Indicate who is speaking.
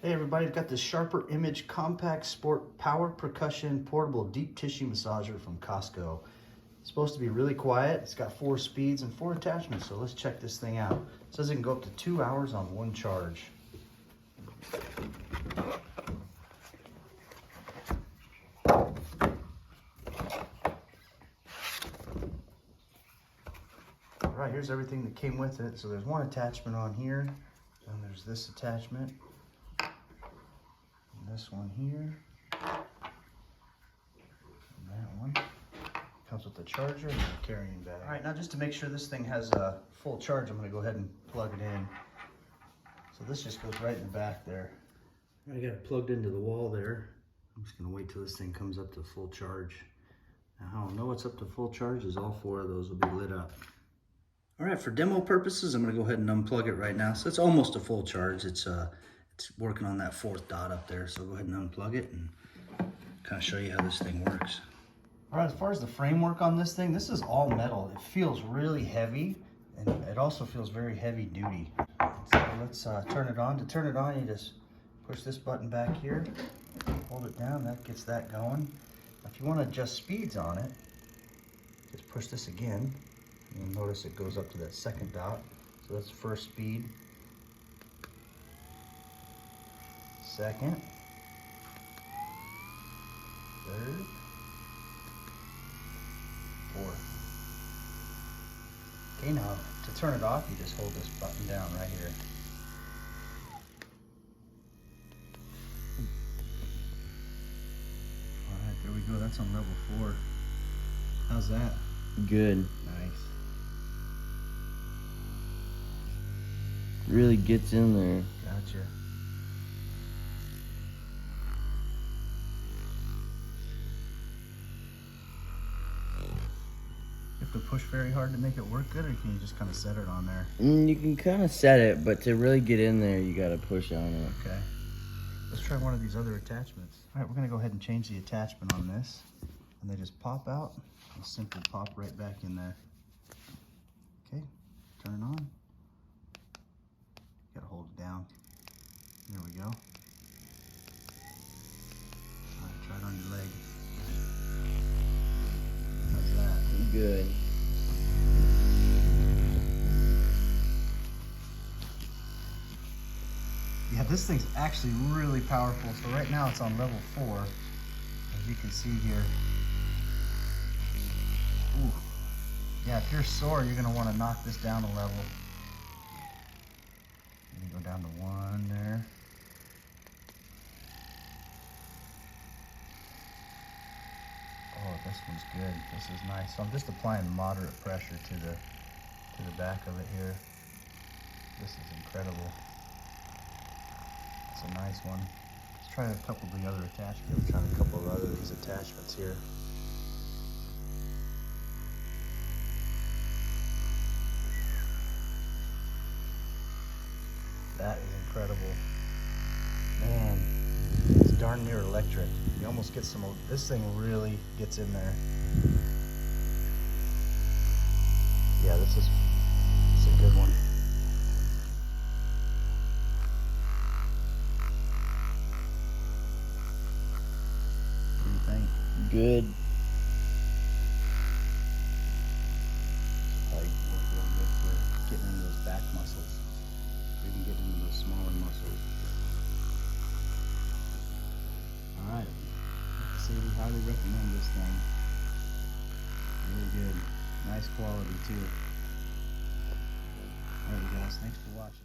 Speaker 1: Hey everybody, I've got this Sharper Image Compact Sport Power Percussion Portable Deep Tissue Massager from Costco. It's supposed to be really quiet. It's got 4 speeds and 4 attachments, so let's check this thing out. It says it can go up to 2 hours on 1 charge. Alright, here's everything that came with it. So there's 1 attachment on here, and there's this attachment. This one here, and that one. Comes with the charger and the carrying bag. All right, now just to make sure this thing has a full charge, I'm gonna go ahead and plug it in. So this just goes right in the back there. I got it plugged into the wall there. I'm just gonna wait till this thing comes up to full charge. Now how I'll know it's up to full charge is all 4 of those will be lit up. All right, for demo purposes, I'm gonna go ahead and unplug it right now. So it's almost a full charge. It's working on that 4th dot up there, so go ahead and unplug it and kind of show you how this thing works. All right, as far as the framework on this thing, this is all metal. It feels really heavy, and it also feels very heavy duty. So let's turn it on. To turn it on, you just push this button back here, hold it down, that gets that going. If you want to adjust speeds on it, just push this again. You'll notice it goes up to that 2nd dot. So that's 1st speed. 2nd, 3rd, 4th. Okay, now to turn it off, you just hold this button down right here. Alright, there we go. That's on level 4. How's that?
Speaker 2: Good.
Speaker 1: Nice.
Speaker 2: Really gets in there.
Speaker 1: Gotcha. To push very hard to make it work good, or can you just kind of set it on there?
Speaker 2: You can kind of set it, but to really get in there, you got to push on it.
Speaker 1: Okay. Let's try one of these other attachments. All right, we're going to go ahead and change the attachment on this. And they just pop out. They'll simply pop right back in there. Okay, turn it on. Got to hold it down. There we go. All right, try it on your leg. How's that?
Speaker 2: Good.
Speaker 1: Yeah, this thing's actually really powerful. So right now it's on level 4, as you can see here. Ooh. Yeah, if you're sore, you're gonna want to knock this down a level. You go down to 1 there. Oh, this one's good. This is nice. So I'm just applying moderate pressure to the back of it here. This is incredible. It's a nice one. Let's try a couple of the other attachments. Let's try a couple of these attachments here. That is incredible. Man, it's darn near electric. You almost get some, this thing really gets in there. Yeah, this is a good one. What do you think?
Speaker 2: Good.
Speaker 1: Probably work real good for getting into those back muscles. We can get into those smaller muscles. All right. So we highly recommend this thing. Really good. Nice quality too. All right, you guys. Thanks for watching.